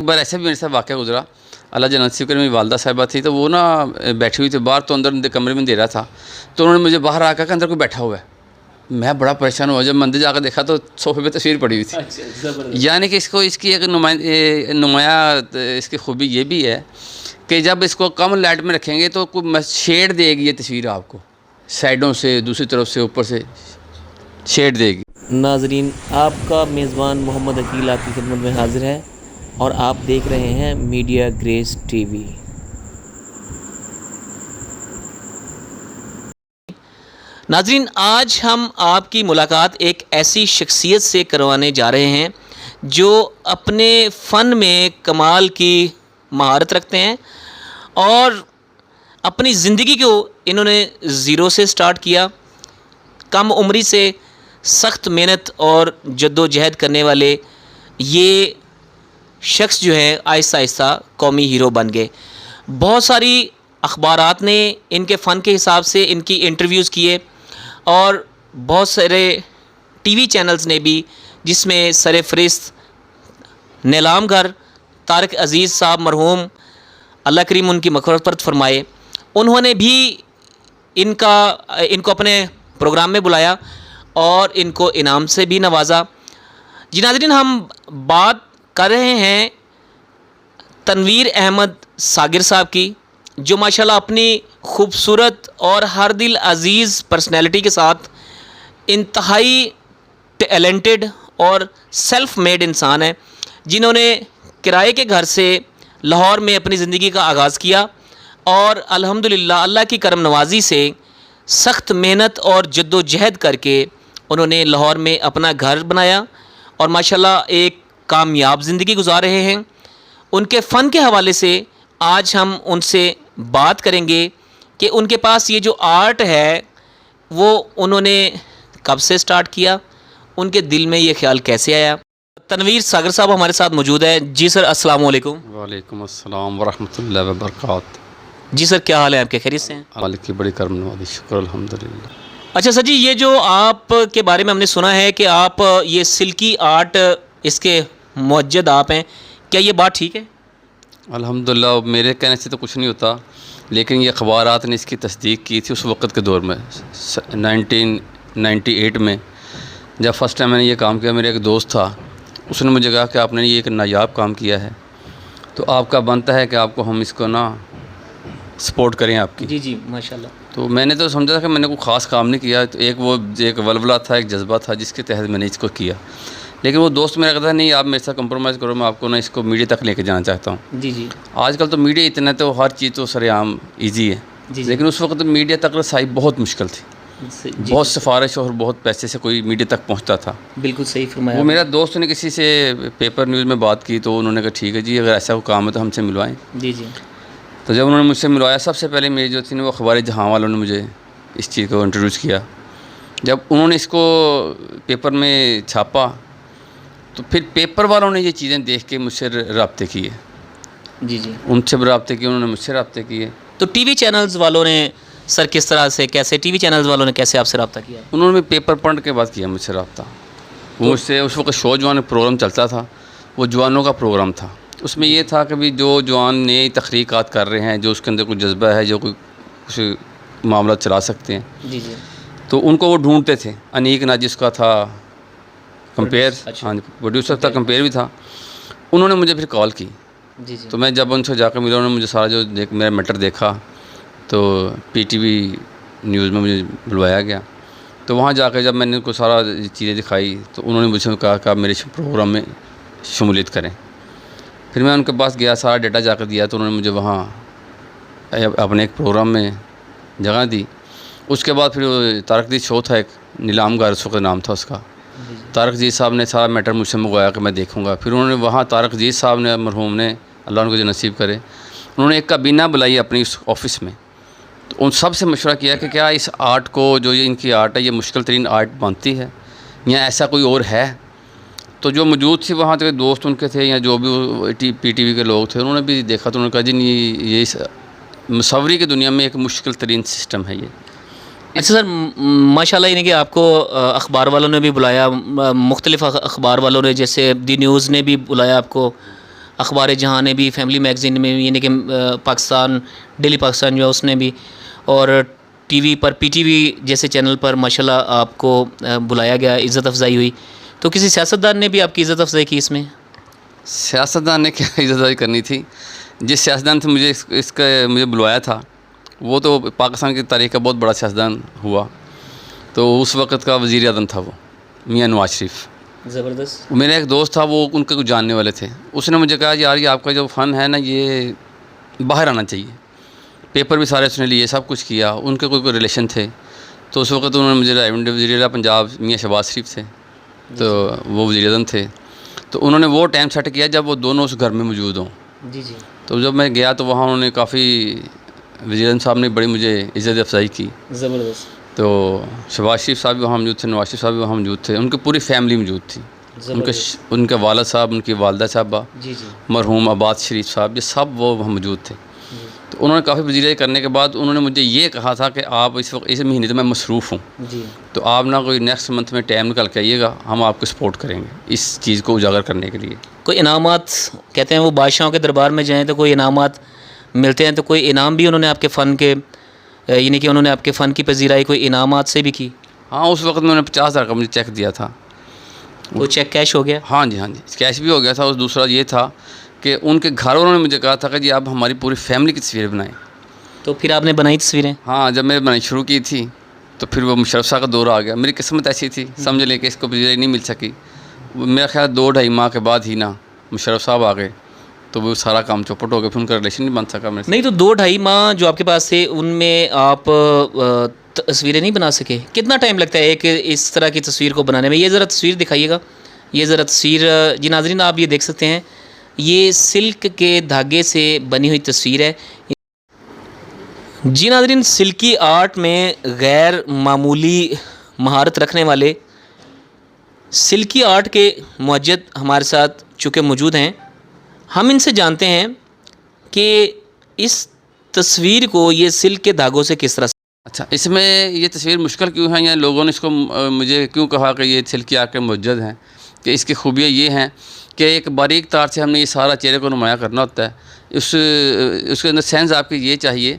ایک بار ایسے بھی میرے ساتھ واقعہ گزرا، اللہ جل نصیب کرے، میری والدہ صاحبہ تھی تو وہ نا بیٹھی ہوئی تھی باہر، تو اندر کمرے میں دے رہا تھا، تو انہوں نے مجھے باہر آ کر کہ اندر کوئی بیٹھا ہوا ہے. میں بڑا پریشان ہوا، جب میں اندر جا کر دیکھا تو صوفے پہ تصویر پڑی ہوئی تھی. یعنی کہ اس کی ایک نمایاں اس کی خوبی یہ بھی ہے کہ جب اس کو کم لائٹ میں رکھیں گے تو شیڈ دے گی یہ تصویر آپ کو، سائڈوں سے، دوسری طرف سے، اوپر سے شیڈ دے گی. ناظرین، آپ کا میزبان محمد عقیل آپ کی خدمت میں حاضر ہے اور آپ دیکھ رہے ہیں میڈیا گریس ٹی وی. ناظرین، آج ہم آپ کی ملاقات ایک ایسی شخصیت سے کروانے جا رہے ہیں جو اپنے فن میں کمال کی مہارت رکھتے ہیں اور اپنی زندگی کو انہوں نے زیرو سے سٹارٹ کیا. کم عمری سے سخت محنت اور جد و جہد کرنے والے یہ شخص جو ہے آہستہ آہستہ قومی ہیرو بن گئے. بہت ساری اخبارات نے ان کے فن کے حساب سے ان کی انٹرویوز کیے اور بہت سارے ٹی وی چینلز نے بھی، جس میں سر فہرست نیلام گھر طارق عزیز صاحب مرحوم، اللہ کریم ان کی مغفرت فرمائے، انہوں نے بھی ان کو اپنے پروگرام میں بلایا اور ان کو انعام سے بھی نوازا. جی ناظرین، ہم بات کر رہے ہیں تنویر احمد ساگر صاحب کی، جو ماشاءاللہ اپنی خوبصورت اور ہر دل عزیز پرسنالٹی کے ساتھ انتہائی ٹیلنٹڈ اور سیلف میڈ انسان ہے، جنہوں نے کرائے کے گھر سے لاہور میں اپنی زندگی کا آغاز کیا اور الحمدللہ اللہ کی کرم نوازی سے سخت محنت اور جد و جہد کر کے انہوں نے لاہور میں اپنا گھر بنایا اور ماشاءاللہ ایک کامیاب زندگی گزار رہے ہیں. ان کے فن کے حوالے سے آج ہم ان سے بات کریں گے کہ ان کے پاس یہ جو آرٹ ہے وہ انہوں نے کب سے سٹارٹ کیا، ان کے دل میں یہ خیال کیسے آیا. تنویر ساگر صاحب ہمارے ساتھ موجود ہے. جی سر، السلام علیکم. وعلیکم السلام ورحمۃ اللہ وبرکاتہ. جی سر، کیا حال ہے آپ کے؟ خیریت سے ہیں؟ مالک کی بڑی کرم نوازی، شکر الحمدللہ. اچھا سر جی، یہ جو آپ کے بارے میں ہم نے سنا ہے کہ آپ یہ سلکی آرٹ اس کے موجد آپ ہیں، کیا یہ بات ٹھیک ہے؟ الحمدللہ میرے کہنے سے تو کچھ نہیں ہوتا، لیکن یہ اخبارات نے اس کی تصدیق کی تھی اس وقت کے دور میں 1998 میں، جب فرسٹ ٹائم میں نے یہ کام کیا. میرا ایک دوست تھا، اس نے مجھے کہا کہ آپ نے یہ ایک نایاب کام کیا ہے تو آپ کا بنتا ہے کہ آپ کو ہم اس کو نا سپورٹ کریں آپ کی. جی جی، ماشاءاللہ. تو میں نے تو سمجھا تھا کہ میں نے کوئی خاص کام نہیں کیا، تو ایک ولولہ تھا، ایک جذبہ تھا جس کے تحت میں نے اس کو کیا. لیکن وہ دوست میرا کہتا ہے نہیں، آپ میرے ساتھ کمپرومائز کرو، میں آپ کو نا اس کو میڈیا تک لے کے جانا چاہتا ہوں. جی جی. آج کل تو میڈیا اتنا تو ہر چیز تو سر عام ایزی ہے، جی. لیکن اس وقت میڈیا تک رسائی بہت مشکل تھی. بہت سفارش اور بہت پیسے سے کوئی میڈیا تک پہنچتا تھا. بالکل صحیح فرمایا. وہ میرا دوست نے کسی سے پیپر نیوز میں بات کی تو انہوں نے کہا ٹھیک ہے جی، اگر ایسا کوئی کام ہے تو ہم سے ملوائیں. جی جی. تو جب انہوں نے مجھ سے ملوایا، سب سے پہلے میری جو تھی نا وہ اخبار جہاں والوں نے مجھے اس چیز کو انٹروڈیوس کیا. جب انہوں نے اس کو پیپر میں چھاپا تو پھر پیپر والوں نے یہ چیزیں دیکھ کے مجھ سے رابطے کیے. جی جی. ان سے رابطے کیے، انہوں نے مجھ سے رابطے کیے. تو ٹی وی چینلز والوں نے سر کس طرح سے، کیسے ٹی وی چینلز والوں نے کیسے آپ سے رابطہ کیا؟ انہوں نے پیپر پڑھ کے بعد کیا مجھ سے رابطہ. وہ مجھ سے اس وقت شو جوان پروگرام چلتا تھا، وہ جوانوں کا پروگرام تھا. اس میں یہ تھا کہ بھی جو جوان نئی تخلیقات کر رہے ہیں، جو اس کے اندر کوئی جذبہ ہے، جو کوئی کچھ معاملہ چلا سکتے ہیں، جی جی، تو ان کو وہ ڈھونڈتے تھے. انیک نا جس کا تھا کمپیئر، ہاں پروڈیوسر تھا، کمپیئر بھی تھا. انہوں نے مجھے پھر کال کی. جی جی. تو میں جب ان سے جا کر ملا، انہوں نے مجھے سارا جو میرا میٹر دیکھا تو پی ٹی وی نیوز میں مجھے بلوایا گیا. تو وہاں جا کے جب میں نے ان کو سارا چیزیں دکھائی تو انہوں نے مجھ سے کہا کہ آپ میرے پروگرام میں شمولیت کریں. پھر میں ان کے پاس گیا، سارا ڈیٹا جا کر دیا تو انہوں نے مجھے وہاں اپنے ایک پروگرام میں جگہ دی. اس کے بعد پھر طارق جی شو تھا، ایک نیلام گھر اس وقت نام تھا اس کا. طارق جی صاحب نے سارا میٹر مجھ سے منگوایا کہ میں دیکھوں گا. پھر انہوں نے وہاں طارق جی صاحب نے، مرحوم نے، اللہ ان کو جو نصیب کرے، انہوں نے ایک کابینہ بلائی اپنی اس آفس میں. تو ان سب سے مشورہ کیا کہ کیا اس آرٹ کو، جو یہ ان کی آرٹ ہے، یہ مشکل ترین آرٹ بنتی ہے یا ایسا کوئی اور ہے؟ تو جو موجود تھی وہاں کے دوست ان کے تھے یا جو بھی پی ٹی وی کے لوگ تھے، انہوں نے بھی دیکھا تو انہوں نے کہا جی نہیں، یہ اس مصوری کی دنیا میں ایک مشکل ترین سسٹم ہے یہ. اچھا سر، ماشاءاللہ یعنی کہ آپ کو اخبار والوں نے بھی بلایا، مختلف اخبار والوں نے، جیسے دی نیوز نے بھی بلایا آپ کو، اخبار جہاں نے بھی, فیملی میگزین میں بھی, یعنی کہ پاکستان ڈیلی پاکستان جو ہے اس نے بھی, اور ٹی وی پر PTV جیسے چینل پر ماشاءاللہ آپ کو بلایا گیا, عزت افزائی ہوئی. تو کسی سیاستدان نے بھی آپ کی عزت افزائی کی اس میں؟ سیاستدان نے کیا عزت افزائی کرنی تھی؟ جس سیاستدان سے مجھے بلوایا تھا وہ تو پاکستان کی تاریخ کا بہت بڑا سیاستدان ہوا. تو اس وقت کا وزیر اعظم تھا وہ میاں نواز شریف. زبردست. میرا ایک دوست تھا, وہ ان کے کچھ جاننے والے تھے. اس نے مجھے کہا یار یہ آپ کا جو فن ہے نا یہ باہر آنا چاہیے. پیپر بھی سارے اس نے لیے, سب کچھ کیا. ان کے کوئی ریلیشن تھے. تو اس وقت انہوں نے مجھے وزیر اعلیٰ پنجاب میاں شہباز شریف تھے, تو وہ وزیر اعظم تھے. تو انہوں نے وہ ٹائم سیٹ کیا جب وہ دونوں اس گھر میں موجود ہوں. جی جی. تو جب میں گیا تو وہاں انہوں نے کافی, وزیر اعظم صاحب نے بڑی مجھے عزت افزائی کی. زبردست. تو شہباز شریف صاحب بھی وہاں موجود تھے, نواز شریف صاحب بھی وہاں موجود تھے. ان کی پوری فیملی موجود تھی. ان کے والد صاحب, ان کی والدہ صاحبہ, جی جی, مرحوم عباد شریف صاحب, یہ سب وہ وہاں موجود تھے. تو انہوں نے کافی وزیرائی کرنے کے بعد انہوں نے مجھے یہ کہا تھا کہ آپ اس وقت اس مہینے تو میں مصروف ہوں, جی, تو آپ نہ کوئی نیکسٹ منتھ میں ٹائم نکال کے آئیے گا, ہم آپ کو سپورٹ کریں گے اس چیز کو اجاگر کرنے کے لیے. کوئی انعامات کہتے ہیں وہ بادشاہوں کے دربار میں جائیں تو کوئی انعامات ملتے ہیں, تو کوئی انعام بھی انہوں نے آپ کے فن کے, یعنی کہ انہوں نے آپ کے فن کی پذیرائی کوئی انعامات سے بھی کی؟ ہاں اس وقت میں نے 50,000 کا مجھے چیک دیا تھا. وہ چیک کیش ہو گیا؟ ہاں جی, ہاں جی, کیش بھی ہو گیا تھا. اور دوسرا یہ تھا کہ ان کے گھر والوں نے مجھے کہا تھا کہ جی آپ ہماری پوری فیملی کی تصویریں بنائیں. تو پھر آپ نے بنائی تصویریں؟ ہاں جب میں نے بنائی شروع کی تھی تو پھر وہ مشرف صاحب کا دور آ گیا. میری قسمت ایسی تھی, سمجھ لیں کہ اس کو پذیرائی نہیں مل سکی. میرا خیال 2-2.5 ماہ کے بعد ہی نا مشرف صاحب آ گئے, تو وہ سارا کام چوپٹ ہو گیا. پھر ان کا ریلیشن نہیں بن سکا میرے سے. نہیں تو 2-2.5 ماہ جو آپ کے پاس تھے ان میں آپ تصویریں نہیں بنا سکے؟ کتنا ٹائم لگتا ہے ایک اس طرح کی تصویر کو بنانے میں؟ یہ ذرا تصویر دکھائیے گا, یہ ذرا تصویر. جی ناظرین آپ یہ دیکھ سکتے ہیں, یہ سلک کے دھاگے سے بنی ہوئی تصویر ہے. جی ناظرین, سلکی آرٹ میں غیر معمولی مہارت رکھنے والے سلکی آرٹ کے معجد ہمارے ساتھ چونکہ موجود ہیں. ہم ان سے جانتے ہیں کہ اس تصویر کو یہ سلک کے دھاگوں سے کس طرح سے. اچھا, اس میں یہ تصویر مشکل کیوں ہے, یا لوگوں نے اس کو مجھے کیوں کہا کہ یہ سلکی آرٹ کے معجد ہیں؟ کہ اس کی خوبیاں یہ ہیں کہ ایک باریک تار سے ہم نے یہ سارا چہرے کو نمایاں کرنا ہوتا ہے. اس کے اندر سینس آپ کی یہ چاہیے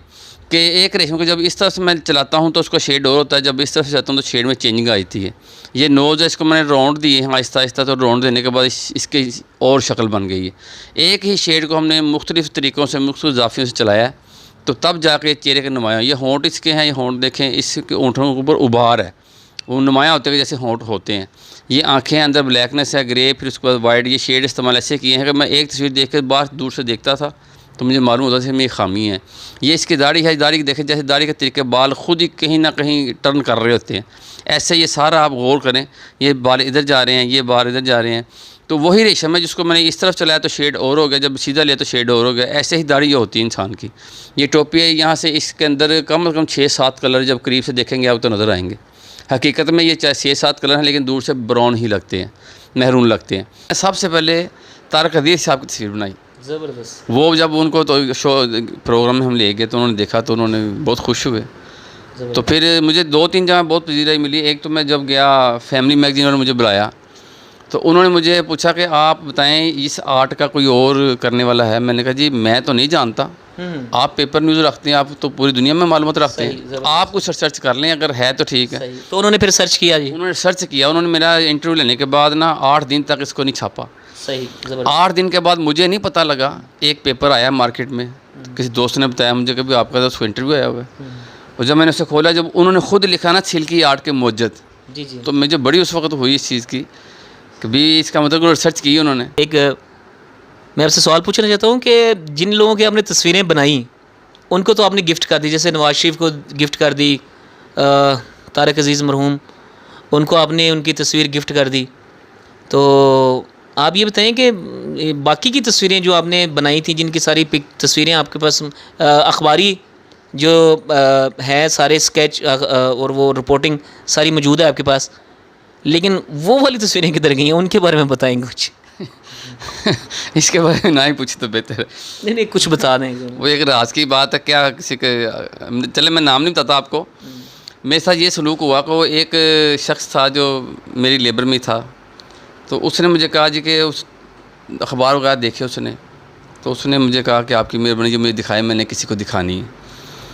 کہ ایک ریشم کو جب اس طرح سے میں چلاتا ہوں تو اس کا شیڈ اور ہوتا ہے, جب اس طرح سے چلاتا ہوں تو شیڈ میں چینجنگ آتی ہے. یہ نوز ہے, اس کو میں نے راؤنڈ دیے ہیں آہستہ آہستہ, تو راؤنڈ دینے کے بعد اس کی اور شکل بن گئی ہے. ایک ہی شیڈ کو ہم نے مختلف طریقوں سے, مختلف زاویوں سے چلایا ہے, تو تب جا کے چہرے کے نمایاں. یہ ہونٹ اس کے ہیں, یہ ہونٹ دیکھیں, اس کے ہونٹوں کے اوپر ابھار ہے, وہ نمایاں ہوتے ہیں جیسے ہونٹ ہوتے ہیں. یہ آنکھیں اندر بلیکنیس ہے, گرے, پھر اس کے بعد وائٹ. یہ شیڈ استعمال ایسے کیے ہیں کہ میں ایک تصویر دیکھ کے باہر دور سے دیکھتا تھا تو مجھے معلوم ہوتا تھا کہ یہ خامی ہے. یہ اس کی داڑھی ہے, داڑھی دیکھیں جیسے داڑھی کے طریقے بال خود ہی کہیں نہ کہیں ٹرن کر رہے ہوتے ہیں. ایسے یہ سارا آپ غور کریں, یہ بال ادھر جا رہے ہیں, یہ بال ادھر جا رہے ہیں. تو وہی ریشم ہے جس کو میں نے اس طرف چلایا تو شیڈ اور ہو گیا, جب سیدھا لیا تو شیڈ اور ہو گیا. ایسے ہی داڑھی ہوتی ہے انسان کی. یہ ٹوپی ہے, یہاں سے اس کے اندر کم از کم 6-7 کلر جب قریب سے دیکھیں گے آپ تو نظر آئیں گے. حقیقت میں یہ 6-7 کلر ہیں, لیکن دور سے براؤن ہی لگتے ہیں, محرون لگتے ہیں. سب سے پہلے طارق عزیز صاحب کی تصویر بنائی. زبردست. وہ جب ان کو تو شو پروگرام میں ہم لے گئے تو انہوں نے دیکھا تو انہوں نے بہت خوش ہوئے. تو پھر مجھے 2-3 جگہ بہت پذیرائی ملی. ایک تو میں جب گیا فیملی میگزین نے مجھے بلایا تو انہوں نے مجھے پوچھا کہ آپ بتائیں اس آرٹ کا کوئی اور کرنے والا ہے؟ میں نے کہا جی میں تو نہیں جانتا, آپ پیپر نیوز رکھتے ہیں, آپ تو پوری دنیا میں معلومات رکھتے ہیں, آپ کچھ سرچ کر لیں, اگر ہے تو ٹھیک ہے. تو انہوں نے پھر سرچ کیا؟ جی انہوں نے سرچ کیا. انہوں نے میرا انٹرویو لینے کے بعد نا 8 دن تک اس کو نہیں چھاپا. صحیح. 8 دن کے بعد مجھے نہیں پتہ لگا, ایک پیپر آیا مارکیٹ میں, کسی دوست نے بتایا مجھے کہ آپ کا تو انٹرویو آیا ہوا ہے. اور جب میں نے اسے کھولا, جب انہوں نے خود لکھا نا سلکی آرٹ کے معجد, جی جی, تو مجھے بڑی اس وقت ہوئی اس چیز کی کہ بھی اس کا مطلب ریسرچ کی انہوں نے. ایک میں آپ سے سوال پوچھنا چاہتا ہوں کہ جن لوگوں کی آپ نے تصویریں بنائیں ان کو تو آپ نے گفٹ کر دی, جیسے نواز شریف کو گفٹ کر دی, طارق عزیز مرحوم, ان کو آپ نے ان کی تصویر گفٹ کر دی. تو آپ یہ بتائیں کہ باقی کی تصویریں جو آپ نے بنائی تھیں, جن کی ساری تصویریں آپ کے پاس اخباری جو ہے سارے اسکیچ اور وہ رپورٹنگ ساری موجود ہے آپ کے پاس, لیکن وہ والی تصویریں کدھر گئی ہیں, ان کے بارے میں بتائیں گے کچھ. اس کے بارے میں نہ ہی پوچھے تو بہتر ہے. نہیں کچھ بتا دیں. وہ ایک راز کی بات ہے, کیا کسی کے چلے میں نام نہیں بتاتا آپ کو. میرے ساتھ یہ سلوک ہوا کہ وہ ایک شخص تھا جو میری لیبر میں تھا, تو اس نے مجھے کہا جی کہ اس اخبار وغیرہ دیکھے اس نے, تو اس نے مجھے کہا کہ آپ کی مہربانی جو مجھے دکھائے میں نے کسی کو دکھانی ہے.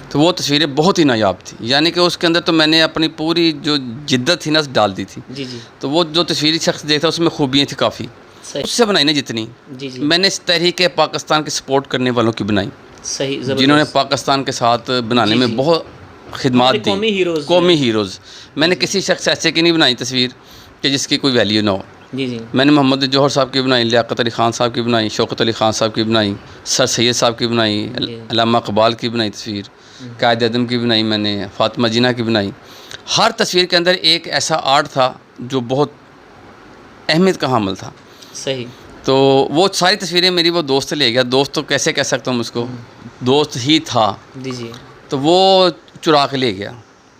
تو وہ تصویریں بہت ہی نایاب تھیں، یعنی کہ اس کے اندر تو میں نے اپنی پوری جو جدت تھی نا ڈال دی تھی. جی جی تو وہ جو تصویری شخص دیکھتا اس میں خوبیاں تھیں کافی، صحیح. اس سے بنائی نا جتنی جی جی میں نے اس تحریک پاکستان کے سپورٹ کرنے والوں کی بنائی، صحیح زبردست. جنہوں نے پاکستان کے ساتھ بنانے جی میں جی. بہت خدمات ہمارے دی. قومی ہیروز. قومی ہیروز. میں نے کسی شخص ایسے کی نہیں بنائی تصویر کہ جس کی کوئی ویلیو نہ ہو. جی جی میں نے محمد جوہر صاحب کی بنائی، لیاقت علی خان صاحب کی بنائی، شوکت علی خان صاحب کی بنائی، سر سید صاحب کی بنائی، جی. علامہ اقبال کی بنائی تصویر، قائد اعظم کی بنائی، میں نے فاطمہ جینہ کی بنائی. ہر تصویر کے اندر ایک ایسا آرٹ تھا جو بہت اہمیت کا حامل تھا. صحیح. تو وہ ساری تصویریں میری وہ دوست لے گیا. دوست تو کیسے کہہ سکتا ہوں اس کو، دوست ہی تھا. جی جی تو وہ چرا کے لے گیا.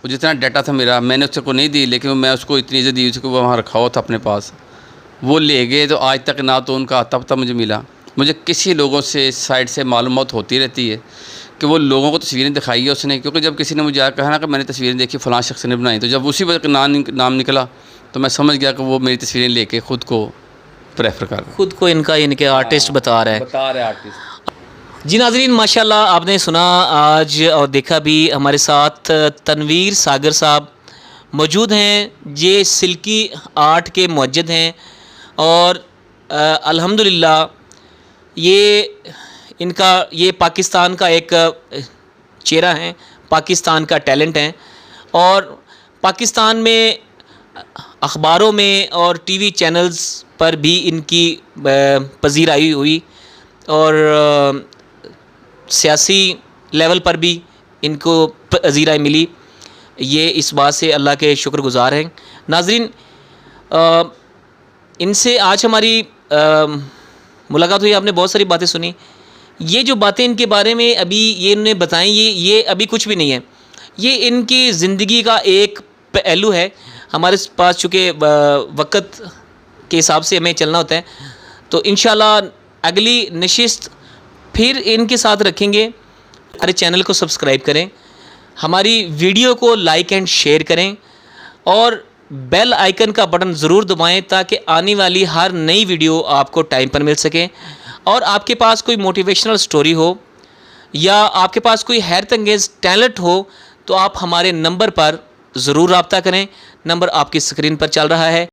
وہ جتنا ڈیٹا تھا میرا میں نے اس کو نہیں دی، لیکن میں اس کو اتنی عزت دی، اس کو وہاں رکھا ہوا تھا اپنے پاس. وہ لے گئے تو آج تک نہ تو ان کا تب تک مجھے ملا. مجھے کسی لوگوں سے سائڈ سے معلومات ہوتی رہتی ہے کہ وہ لوگوں کو تصویریں دکھائی ہے اس نے، کیونکہ جب کسی نے مجھے کہا نا کہ میں نے تصویریں دیکھی فلاں شخص نے بنائی، تو جب اسی وقت نام نکلا تو میں سمجھ گیا کہ وہ میری تصویریں لے کے خود کو پریفر کر رہا ہے. خود کو ان کے آرٹسٹ بتا رہا ہے. بتا رہے آرٹسٹ. جی ناظرین، ماشاءاللہ آپ نے سنا آج اور دیکھا بھی، ہمارے ساتھ تنویر ساگر صاحب موجود ہیں. یہ سلکی آرٹ کے موجد ہیں اور الحمدللہ یہ پاکستان کا ایک چہرہ ہیں، پاکستان کا ٹیلنٹ ہیں، اور پاکستان میں اخباروں میں اور ٹی وی چینلز پر بھی ان کی پذیرائی ہوئی، اور سیاسی لیول پر بھی ان کو پذیرائی ملی. یہ اس بات سے اللہ کے شکر گزار ہیں. ناظرین، ان سے آج ہماری ملاقات ہوئی، آپ نے بہت ساری باتیں سنی. یہ جو باتیں ان کے بارے میں ابھی یہ انہوں نے بتائیں، یہ ابھی کچھ بھی نہیں ہے، یہ ان کی زندگی کا ایک پہلو ہے. ہمارے پاس چونکہ وقت کے حساب سے ہمیں چلنا ہوتا ہے، تو انشاءاللہ اگلی نشست پھر ان کے ساتھ رکھیں گے. ہمارے چینل کو سبسکرائب کریں، ہماری ویڈیو کو لائک اینڈ شیئر کریں، اور بیل آئیکن کا بٹن ضرور دبائیں تاکہ آنے والی ہر نئی ویڈیو آپ کو ٹائم پر مل سکے. اور آپ کے پاس کوئی موٹیویشنل سٹوری ہو یا آپ کے پاس کوئی حیرت انگیز ٹیلنٹ ہو تو آپ ہمارے نمبر پر ضرور رابطہ کریں. نمبر آپ کی اسکرین پر چل رہا ہے.